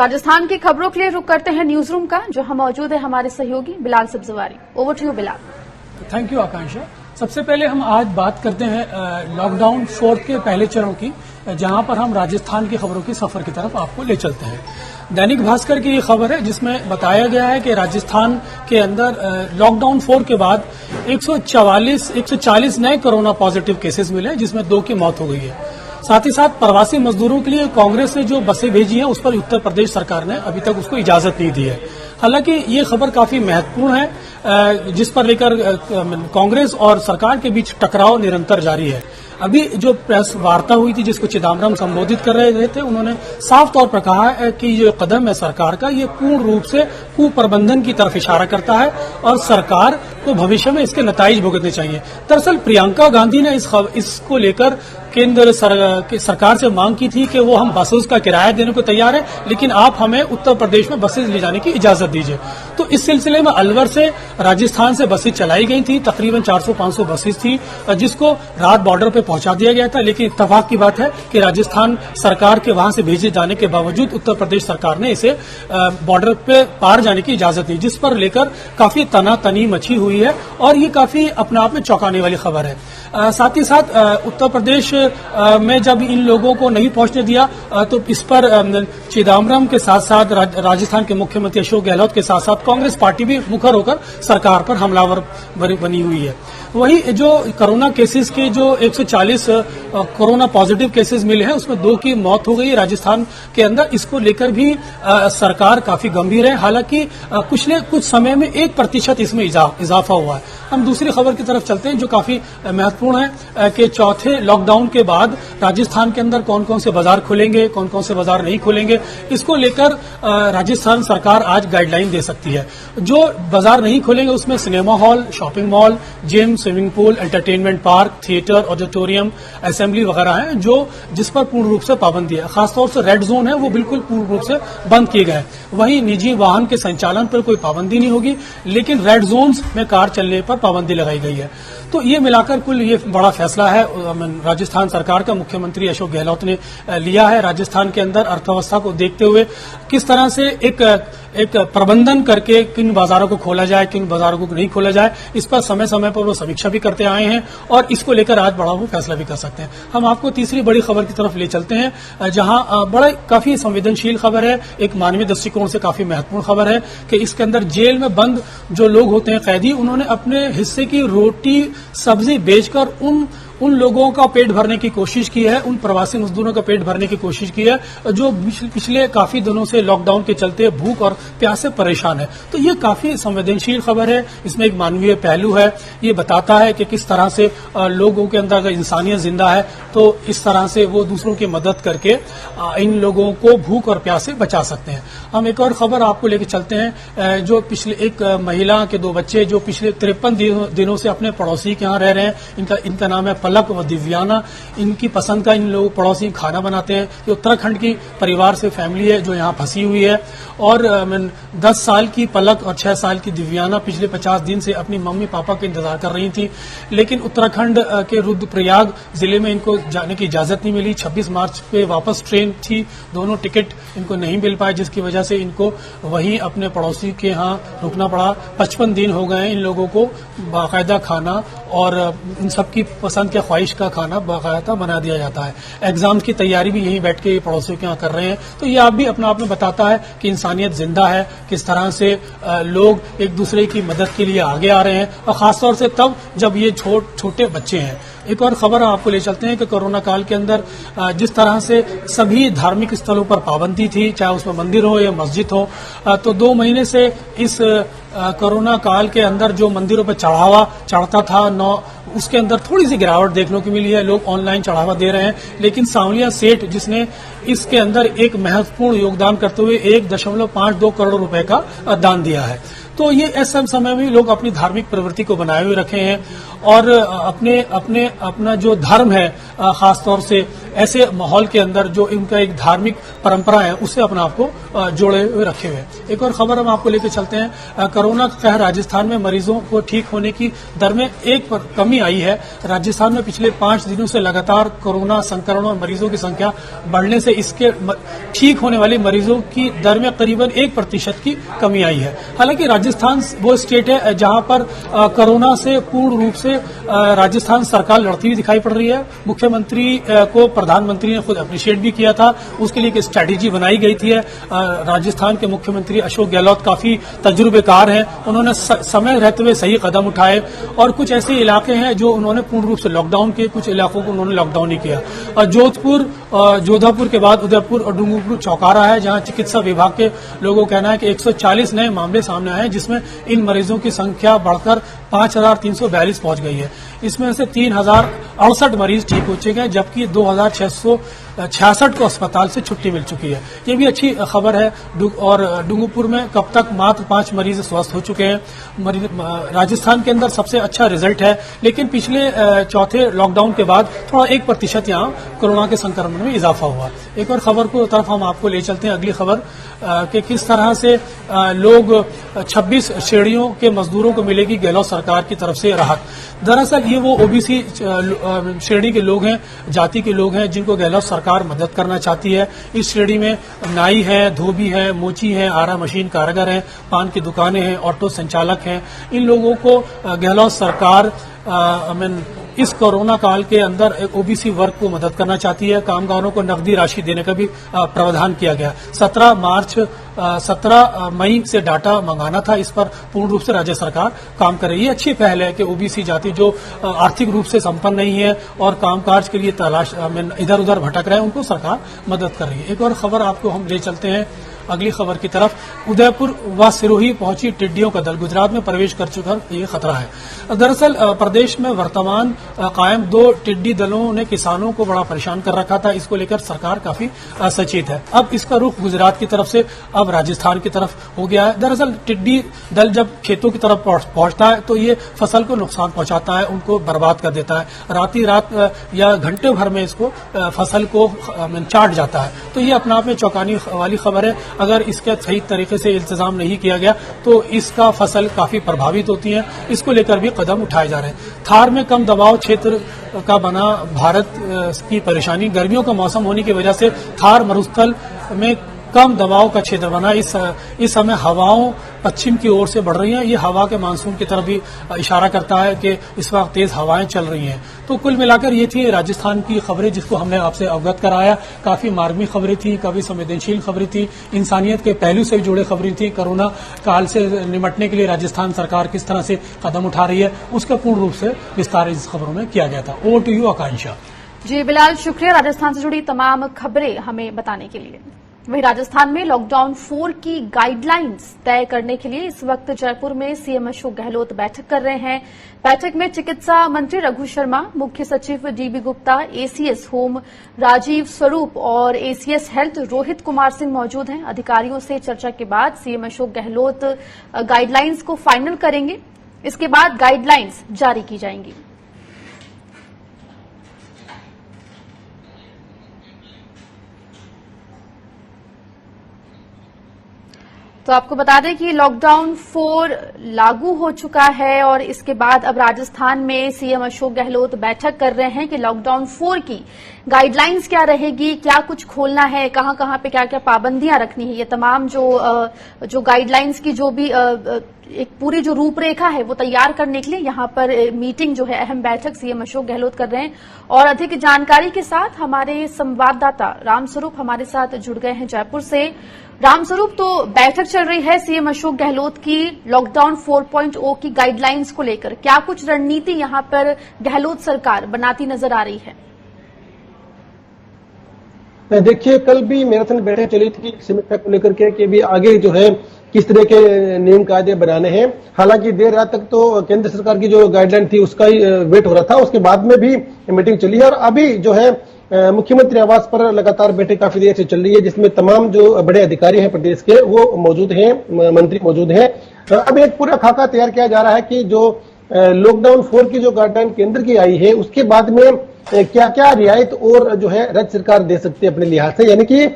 राजस्थान की खबरों के लिए रुक करते हैं न्यूज रूम का, जहां मौजूद है हमारे सहयोगी Bilal Sabzwari. Over to you Bilal. Thank you Akanksha. सबसे पहले हम आज बात करते हैं लॉकडाउन 4 के पहले चरण की, जहां पर हम राजस्थान की खबरों की सफर की तरफ आपको ले चलते हैं। दैनिक भास्कर की ये खबर है जिसमें बताया गया है कि राजस्थान के अंदर लॉकडाउन 4 के बाद 140 नए कोरोना पॉजिटिव केसेस मिले, जिसमें 2 की मौत हो गई है। साथ ही साथ प्रवासी मजदूरों के लिए कांग्रेस ने जो बसें भेजी हैं उस पर उत्तर प्रदेश सरकार ने अभी तक उसको इजाजत नहीं दी है। हालांकि ये खबर काफी महत्वपूर्ण है, जिस पर लेकर कांग्रेस और सरकार के बीच टकराव निरंतर जारी है। अभी जो प्रेस वार्ता हुई थी जिसको चिदम्बरम संबोधित कर रहे थे, उन्होंने साफ तौर पर कहा है कि ये कदम है सरकार का, ये पूर्ण रूप से कुप्रबंधन की तरफ इशारा करता है और सरकार को भविष्य में इसके नताइज भुगतने चाहिए। दरअसल प्रियंका गांधी ने इसको लेकर केंद्र सरकार से मांग की थी कि वो हम बसेस का किराया देने को तैयार है, लेकिन आप हमें उत्तर प्रदेश में बसेस ले जाने की इजाजत दीजिए। तो इस सिलसिले में अलवर से राजस्थान से बसेस चलाई गई थी, तकरीबन 400-500 बसेस थी, जिसको रात बॉर्डर पे पहुंचा दिया गया था। लेकिन इत्तेफाक की बात है कि राजस्थान सरकार के वहां से भेजे जाने के बावजूद उत्तर प्रदेश सरकार ने इसे बॉर्डर पे पार जाने की इजाजत दी, जिस पर लेकर काफी तनातनी मची हुई है और ये काफी अपने आप में चौंकाने वाली खबर है। साथ ही साथ उत्तर प्रदेश में जब इन लोगों को नहीं पहुंचने दिया तो इस पर चिदम्बरम के साथ साथ राजस्थान के मुख्यमंत्री अशोक गहलोत के साथ साथ कांग्रेस पार्टी भी मुखर होकर सरकार पर हमलावर बनी हुई है। वही जो कोरोना केसेस के जो 140 कोरोना पॉजिटिव केसेस मिले हैं उसमें 2 की मौत हो गई राजस्थान के अंदर। इसको लेकर भी सरकार काफी गंभीर है। हालांकि कुछ समय में 1% इसमें इजाफा हुआ है। हम दूसरी खबर की तरफ चलते हैं जो काफी महत्वपूर्ण है कि चौथे लॉकडाउन के बाद राजस्थान के अंदर कौन कौन से बाजार खुलेंगे, कौन कौन से बाजार नहीं खुलेंगे, इसको लेकर राजस्थान सरकार आज गाइडलाइन दे सकती है। जो बाजार नहीं खुलेंगे उसमें cinema hall, shopping mall, gym, swimming pool, entertainment park, theatre, auditorium, assembly वगैरह हैं जिस पर पूर्ण रूप से पाबंदी है। खासतौर से रेड जोन है वो बिल्कुल पूर्ण रूप से बंद किए गए हैं। वहीं निजी वाहन के संचालन पर कोई पाबंदी नहीं होगी, लेकिन रेड जोन्स में कार चलने पर पाबंदी लगाई गई है। तो ये मिलाकर कुल ये बड़ा फैसला है राजस्थान सरकार का मुख्यमंत्री अशोक गहलोत ने लिया है। राजस्थान के अंदर अर्थव्यवस्था को देखते हुए किस तरह से एक प्रबंधन करके किन बाजारों को खोला जाए, किन बाजारों को नहीं खोला जाए, इस पर समय समय पर वो समीक्षा भी करते आए हैं और इसको लेकर आज बड़ा वो फैसला भी कर सकते हैं। हम आपको तीसरी बड़ी खबर की तरफ ले चलते हैं, जहां बड़ा काफी संवेदनशील खबर है, एक मानवीय दृष्टिकोण से काफी महत्वपूर्ण खबर है कि इसके अंदर जेल में बंद जो लोग होते हैं कैदी, उन्होंने अपने हिस्से की रोटी सब्जी बेचकर उन लोगों का पेट भरने की कोशिश की है, उन प्रवासी मजदूरों का पेट भरने की कोशिश की है जो पिछले काफी दिनों से लॉकडाउन के चलते भूख और प्यास से परेशान है। तो ये काफी संवेदनशील खबर है, इसमें एक मानवीय पहलू है। ये बताता है कि किस तरह से लोगों के अंदर अगर इंसानियत जिंदा है तो इस तरह से वो दूसरों की मदद करके इन लोगों को भूख और प्यास से बचा सकते हैं। हम एक और खबर आपको लेकर चलते हैं, जो पिछले एक महिला के 2 बच्चे जो पिछले 53 दिनों से अपने पड़ोसी के यहाँ रह रहे हैं। इनका नाम है पलक व दिव्याना। इनकी पसंद का इन लोग पड़ोसी खाना बनाते हैं। ये उत्तराखंड की परिवार से फैमिली है जो यहाँ फंसी हुई है और 10 साल की पलक और 6 साल की दिव्याना पिछले 50 दिन से अपनी मम्मी पापा का इंतजार कर रही थी, लेकिन उत्तराखंड के रुद्रप्रयाग जिले में इनको जाने की इजाजत नहीं मिली। 26 मार्च पे वापस ट्रेन थी, दोनों टिकट इनको नहीं मिल पाए, जिसकी वजह से इनको वहीं अपने पड़ोसी के यहाँ रुकना पड़ा। 55 दिन हो गए इन लोगों को बाकायदा खाना और इन सबकी पसंद के ख्वाहिश का खाना बाकायदा बना दिया जाता है। एग्जाम की तैयारी भी यहीं बैठ के पड़ोसियों के यहाँ कर रहे हैं। तो ये आप भी अपने आप में बताता है कि इंसानियत जिंदा है, किस तरह से लोग एक दूसरे की मदद के लिए आगे आ रहे हैं और खासतौर से तब जब ये छोटे बच्चे हैं। एक और खबर आपको ले चलते हैं कि कोरोना काल के अंदर जिस तरह से सभी धार्मिक स्थलों पर पाबंदी थी, चाहे उसमें मंदिर हो या मस्जिद हो, तो 2 महीने से इस कोरोना काल के अंदर जो मंदिरों पर चढ़ावा चढ़ता था उसके अंदर थोड़ी सी गिरावट देखने को मिली है। लोग ऑनलाइन चढ़ावा दे रहे हैं, लेकिन सांवलिया सेठ जिसने इसके अंदर एक महत्वपूर्ण योगदान करते हुए 1.52 करोड़ रुपए का दान दिया है। तो ये इस समय में लोग अपनी धार्मिक प्रवृत्ति को बनाए हुए रखे हैं और अपना जो धर्म है खासतौर से ऐसे माहौल के अंदर जो इनका एक धार्मिक परंपरा है उससे अपने आप को जोड़े हुए रखे हुए। एक और खबर हम आपको लेकर चलते हैं। कोरोना का कहर राजस्थान में मरीजों को ठीक होने की दर में कमी आई है। राजस्थान में पिछले 5 दिनों से लगातार कोरोना संक्रमण और मरीजों की संख्या बढ़ने से इसके ठीक होने वाले मरीजों की दर में करीबन 1% की कमी आई है। हालांकि राजस्थान वो स्टेट है जहां पर कोरोना से पूर्ण रूप से राजस्थान सरकार लड़ती हुई दिखाई पड़ रही है। मुख्यमंत्री को प्रधानमंत्री ने खुद अप्रिशिएट भी किया था, उसके लिए एक स्ट्रैटेजी बनाई गई थी। राजस्थान के मुख्यमंत्री अशोक गहलोत काफी तजुर्बेकार हैं, उन्होंने समय रहते हुए सही कदम उठाए और कुछ ऐसे इलाके हैं जो उन्होंने पूर्ण रूप से लॉकडाउन किए, कुछ इलाकों को उन्होंने लॉकडाउन नहीं किया। जोधपुर के बाद उदयपुर और डूंगरपुर चौंका रहा है, जहां चिकित्सा विभाग के लोगों का कहना है कि 140 नए मामले सामने आए हैं, जिसमें इन मरीजों की संख्या बढ़कर 5342 पहुंच गई है। इसमें से 3068 मरीज ठीक हो चुके हैं, जबकि 2666 को अस्पताल से छुट्टी मिल चुकी है। ये भी अच्छी खबर है। और डूंगरपुर में कब तक मात्र 5 मरीज स्वस्थ हो चुके हैं। राजस्थान के अंदर सबसे अच्छा रिजल्ट है, लेकिन पिछले चौथे लॉकडाउन के बाद थोड़ा 1% यहाँ कोरोना के संक्रमण में इजाफा हुआ। एक और खबर को तरफ हम आपको ले चलते हैं। अगली खबर कि किस तरह से लोग 26 श्रेणियों के मजदूरों को मिलेगी गहलोत सरकार की तरफ से राहत। दरअसल ये वो ओबीसी श्रेणी के लोग हैं, जाति के लोग हैं, जिनको गहलोत सरकार मदद करना चाहती है। इस श्रेणी में नाई है, धोबी है, मोची है, आरा मशीन कारीगर हैं, पान की दुकानें हैं, ऑटो संचालक हैं। इन लोगों को गहलोत सरकार इस कोरोना काल के अंदर ओबीसी वर्ग को मदद करना चाहती है। कामगारों को नकदी राशि देने का भी प्रावधान किया गया। 17 मई से डाटा मंगाना था, इस पर पूर्ण रूप से राज्य सरकार काम कर रही है। अच्छी पहल है कि ओबीसी जाति जो आर्थिक रूप से संपन्न नहीं है और कामकाज के लिए तलाश इधर उधर भटक रहे हैं, उनको सरकार मदद कर रही है। एक और खबर आपको हम ले चलते हैं अगली खबर की तरफ। उदयपुर व सिरोही पहुंची टिड्डियों का दल, गुजरात में प्रवेश कर चुका ये खतरा है। दरअसल प्रदेश में वर्तमान कायम 2 टिड्डी दलों ने किसानों को बड़ा परेशान कर रखा था। इसको लेकर सरकार काफी सचेत है। अब इसका रुख गुजरात की तरफ से अब राजस्थान की तरफ हो गया है। दरअसल टिड्डी दल जब खेतों की तरफ पहुंचता है तो ये फसल को नुकसान पहुंचाता है, उनको बर्बाद कर देता है। रात या घंटे भर में इसको फसल को चाट जाता है। तो ये अपने आप में चौंकाने वाली खबर है। अगर इसका सही तरीके से इंतजाम नहीं किया गया तो इसका फसल काफी प्रभावित होती है। इसको लेकर भी कदम उठाए जा रहे हैं। थार में कम दबाव क्षेत्र का बना भारत की परेशानी। गर्मियों का मौसम होने की वजह से थार मरुस्थल में कम दबाव का क्षेत्र बना। इस समय हवाओं पश्चिम की ओर से बढ़ रही हैं। ये हवा के मानसून की तरफ भी इशारा करता है कि इस वक्त तेज हवाएं चल रही हैं। तो कुल मिलाकर ये थी राजस्थान की खबरें, जिसको हमने आपसे अवगत कराया। काफी मार्मिक खबरें थी, काफी संवेदनशील खबरें थी, इंसानियत के पहलू से जुड़े खबरें थी। कोरोना काल से निपटने के लिए राजस्थान सरकार किस तरह से कदम उठा रही है, उसका पूर्ण रूप से विस्तार इस खबरों में किया गया था। ओवर टू यू आकांक्षा। जी बिलाल, शुक्रिया राजस्थान से जुड़ी तमाम खबरें हमें बताने के लिए। वहीं राजस्थान में लॉकडाउन 4 की गाइडलाइंस तय करने के लिए इस वक्त जयपुर में सीएम अशोक गहलोत बैठक कर रहे हैं। बैठक में चिकित्सा मंत्री रघु शर्मा, मुख्य सचिव DB Gupta, ACS home Rajiv Swaroop और एसीएस हेल्थ रोहित कुमार सिंह मौजूद हैं। अधिकारियों से चर्चा के बाद सीएम अशोक गहलोत गाइडलाइंस को फाइनल करेंगे। इसके बाद गाइडलाइंस जारी की जाएंगी। तो आपको बता दें कि लॉकडाउन 4 लागू हो चुका है और इसके बाद अब राजस्थान में सीएम अशोक गहलोत बैठक कर रहे हैं कि लॉकडाउन 4 की गाइडलाइंस क्या रहेगी, क्या कुछ खोलना है, कहां कहां पे क्या क्या पाबंदियां रखनी है। ये तमाम जो गाइडलाइंस की जो भी एक पूरी जो रूपरेखा है वो तैयार करने के लिए यहां पर मीटिंग जो है, अहम बैठक सीएम अशोक गहलोत कर रहे हैं। और अधिक जानकारी के साथ हमारे संवाददाता रामस्वरूप हमारे साथ जुड़ गए हैं जयपुर से। रामस्वरूप, तो बैठक चल रही है सीएम अशोक गहलोत की लॉकडाउन 4.0 की गाइडलाइंस को लेकर, क्या कुछ रणनीति यहां पर गहलोत सरकार बनाती नजर आ रही है? देखिए, कल भी मैराथन बैठक चली थी समीक्षा को लेकर के कि भी आगे जो है किस तरह के नियम कायदे बनाने हैं। हालांकि देर रात तक तो केंद्र सरकार की जो गाइडलाइन थी उसका ही वेट हो रहा था। उसके बाद में भी मीटिंग चली है और अभी जो है मुख्यमंत्री आवास पर लगातार बैठक काफी देर से चल रही है, जिसमें तमाम जो बड़े अधिकारी हैं प्रदेश के वो मौजूद हैं, मंत्री मौजूद हैं। अब एक पूरा खाका तैयार किया जा रहा है कि जो लॉकडाउन 4 की जो गाइडलाइन केंद्र की आई है उसके बाद में क्या क्या रियायत और जो है राज्य सरकार दे सकती है अपने लिहाज से, यानी कि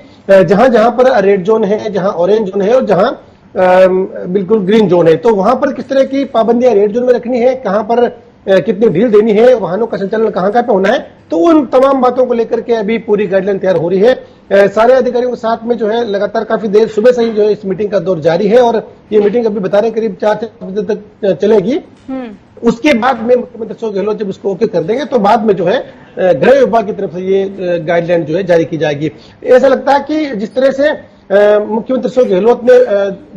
जहां जहां पर रेड जोन है, जहां ऑरेंज जोन है और जहां बिल्कुल ग्रीन जोन है, तो वहां पर किस तरह की पाबंदियां रेड जोन में रखनी है, कहां पर कितनी ढील देनी है, वाहनों का संचालन कहां कहां पे होना है, तो उन तमाम बातों को लेकर के अभी पूरी गाइडलाइन तैयार हो रही है। सारे अधिकारियों के साथ में जो है लगातार काफी देर सुबह से ही जो है इस मीटिंग का दौर जारी है और ये मीटिंग अभी बता रहे करीब 4 से 5 बजे तक चलेगी। उसके बाद में मुख्यमंत्री अशोक गहलोत जब उसको ओके कर देंगे तो बाद में जो है गृह विभाग की तरफ से ये गाइडलाइन जो है जारी की जाएगी। ऐसा लगता है कि जिस तरह से मुख्यमंत्री अशोक गहलोत ने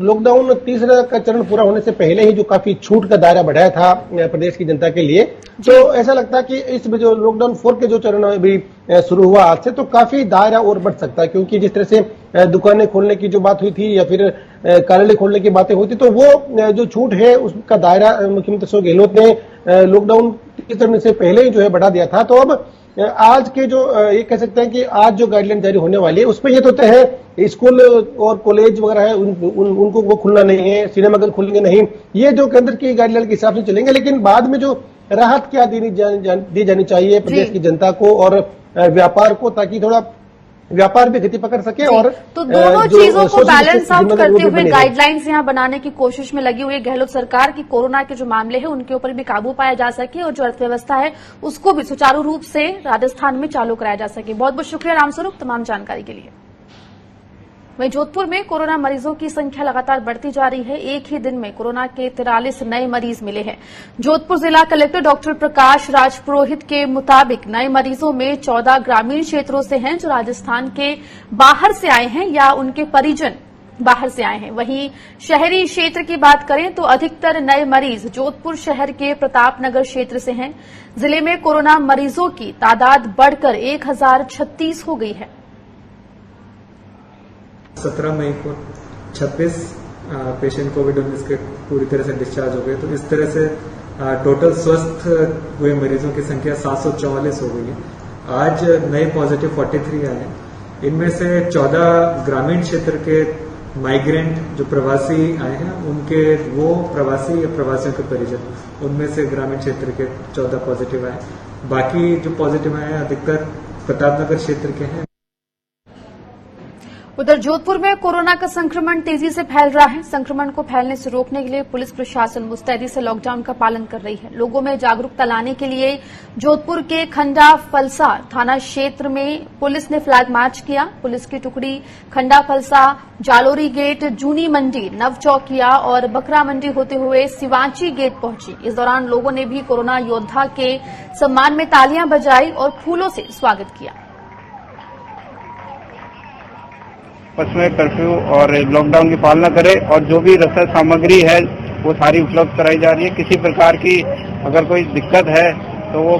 लॉकडाउन तीसरा का चरण पूरा होने से पहले ही जो काफी छूट का दायरा बढ़ाया था प्रदेश की जनता के लिए, तो ऐसा लगता है कि इसमें जो लॉकडाउन 4 के जो चरण अभी शुरू हुआ आज से, तो काफी दायरा और बढ़ सकता है, क्योंकि जिस तरह से दुकानें खोलने की जो बात हुई थी या फिर कार्यालय खोलने की बातें हुई थी, तो वो जो छूट है उसका दायरा मुख्यमंत्री अशोक गहलोत ने लॉकडाउन तीसरे चरण से पहले ही जो है बढ़ा दिया था। तो अब आज के जो ये कह सकते हैं कि आज जो गाइडलाइन जारी होने वाली है उसमें ये तो तय है स्कूल और कॉलेज वगैरह है उनको वो खुलना नहीं है, सिनेमाघर खुलेंगे नहीं, ये जो केंद्र की गाइडलाइन के हिसाब से चलेंगे। लेकिन बाद में जो राहत क्या दी जानी चाहिए प्रदेश की जनता को और व्यापार को, ताकि थोड़ा व्यापार भी गति पकड़ सके, और तो दोनों चीजों को बैलेंस आउट करते हुए गाइडलाइंस यहां बनाने की कोशिश में लगी हुई है गहलोत सरकार की, कोरोना के जो मामले हैं उनके ऊपर भी काबू पाया जा सके और जो अर्थव्यवस्था है उसको भी सुचारू रूप से राजस्थान में चालू कराया जा सके। बहुत बहुत शुक्रिया रामस्वरूप तमाम जानकारी के लिए। वहीं जोधपुर में कोरोना मरीजों की संख्या लगातार बढ़ती जा रही है। एक ही दिन में कोरोना के 43 नए मरीज मिले हैं। जोधपुर जिला कलेक्टर डॉक्टर प्रकाश राज पुरोहित के मुताबिक नए मरीजों में 14 ग्रामीण क्षेत्रों से हैं जो राजस्थान के बाहर से आए हैं या उनके परिजन बाहर से आए हैं। वहीं शहरी क्षेत्र की बात करें तो अधिकतर नए मरीज जोधपुर शहर के प्रतापनगर क्षेत्र से हैं। जिले में कोरोना मरीजों की तादाद बढ़कर 1036 हो गई है। 17 मई को 26 पेशेंट कोविड-19 के पूरी तरह से डिस्चार्ज हो गए। तो इस तरह से टोटल स्वस्थ हुए मरीजों की संख्या 744 हो गई है। आज नए पॉजिटिव 43 आए हैं। इनमें से 14 ग्रामीण क्षेत्र के माइग्रेंट जो प्रवासी आए हैं, उनके वो प्रवासी या प्रवासियों के परिजन, उनमें से ग्रामीण क्षेत्र के 14 पॉजिटिव आए। बाकी जो पॉजिटिव आए हैं अधिकतर प्रतापनगर क्षेत्र के हैं। उधर जोधपुर में कोरोना का संक्रमण तेजी से फैल रहा है। संक्रमण को फैलने से रोकने के लिए पुलिस प्रशासन मुस्तैदी से लॉकडाउन का पालन कर रही है। लोगों में जागरूकता लाने के लिए जोधपुर के खंडा फलसा थाना क्षेत्र में पुलिस ने फ्लैग मार्च किया। पुलिस की टुकड़ी खंडा फलसा, जालोरी गेट, जूनी मंडी, नवचौकिया और बकरा मंडी होते हुए सिवांची गेट पहुंची। इस दौरान लोगों ने भी कोरोना योद्धा के सम्मान में तालियां बजाई और फूलों से स्वागत किया। में कर्फ्यू और लॉकडाउन की पालना करें और जो भी रसद सामग्री है वो सारी उपलब्ध कराई जा रही है। किसी प्रकार की अगर कोई दिक्कत है तो वो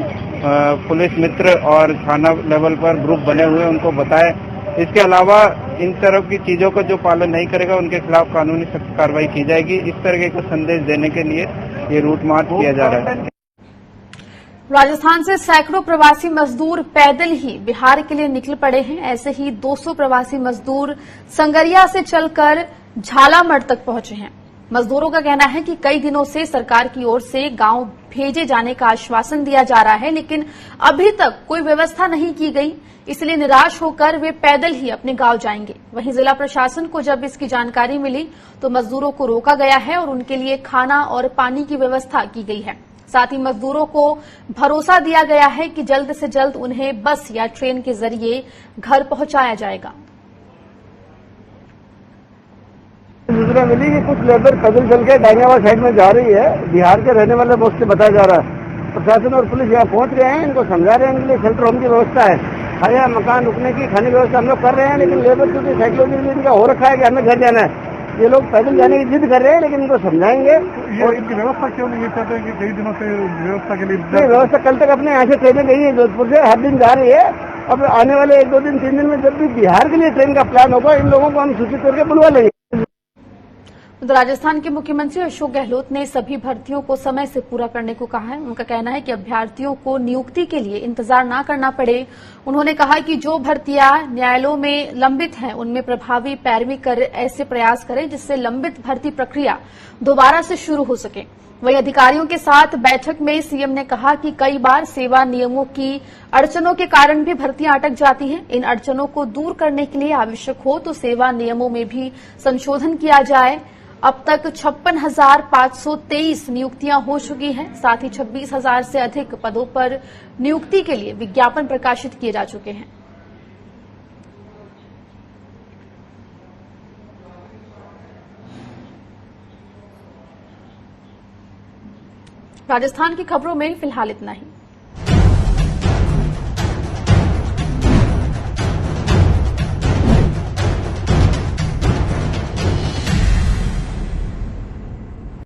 पुलिस मित्र और थाना लेवल पर ग्रुप बने हुए उनको बताएं। इसके अलावा इन तरह की चीजों का जो पालन नहीं करेगा उनके खिलाफ कानूनी सख्त कार्रवाई की जाएगी। इस तरह का संदेश देने के लिए ये रूट मार्च किया जा रहा है। राजस्थान से सैकड़ों प्रवासी मजदूर पैदल ही बिहार के लिए निकल पड़े हैं। ऐसे ही 200 प्रवासी मजदूर संगरिया से चलकर झालामड़ तक पहुंचे हैं। मजदूरों का कहना है कि कई दिनों से सरकार की ओर से गांव भेजे जाने का आश्वासन दिया जा रहा है, लेकिन अभी तक कोई व्यवस्था नहीं की गई, इसलिए निराश होकर वे पैदल ही अपने गांव जाएंगे। वहीं जिला प्रशासन को जब इसकी जानकारी मिली तो मजदूरों को रोका गया है और उनके लिए खाना और पानी की व्यवस्था की गई है। साथ ही मजदूरों को भरोसा दिया गया है कि जल्द से जल्द उन्हें बस या ट्रेन के जरिए घर पहुंचाया जाएगा। सूचना मिली कि कुछ लेबर पैदल चल के डांगावाड़ साइड में जा रही है। बिहार के रहने वाले लोग से बताया जा रहा है। प्रशासन और पुलिस यहाँ पहुंच गए हैं, इनको समझा रहे हैं, इनके लिए शेल्टर होम की व्यवस्था है, खाया मकान रुकने की खाने की व्यवस्था हम लोग कर रहे हैं। लेकिन लेबर क्योंकि साइकोलॉजी इनका हो रखा है कि हमें घर जाना है, ये लोग पैदल जाने की जिद कर रहे हैं, लेकिन इनको समझाएंगे। और इनकी व्यवस्था क्यों नहीं चाहते हैं कि कई दिनों से व्यवस्था के लिए व्यवस्था कल तक अपने यहाँ से ट्रेनें गई है जोधपुर से, हर दिन जा रही है। अब आने वाले 1-2 दिन 3 दिन में जब भी बिहार के लिए ट्रेन का प्लान होगा इन लोगों को हम सूचित करके बुलवा लेंगे। तो राजस्थान के मुख्यमंत्री अशोक गहलोत ने सभी भर्तियों को समय से पूरा करने को कहा है। उनका कहना है कि अभ्यर्थियों को नियुक्ति के लिए इंतजार न करना पड़े। उन्होंने कहा कि जो भर्तियां न्यायालयों में लंबित हैं उनमें प्रभावी पैरवी कर ऐसे प्रयास करें जिससे लंबित भर्ती प्रक्रिया दोबारा से शुरू हो सके। वहीं अधिकारियों के साथ बैठक में सीएम ने कहा कि कई बार सेवा नियमों की अड़चनों के कारण भी भर्तियां अटक जाती हैं। इन अड़चनों को दूर करने के लिए आवश्यक हो तो सेवा नियमों में भी संशोधन किया जाए। अब तक 56,523 नियुक्तियां हो चुकी हैं। साथ ही 26,000 से अधिक पदों पर नियुक्ति के लिए विज्ञापन प्रकाशित किए जा चुके हैं। राजस्थान की खबरों में फिलहाल इतना ही।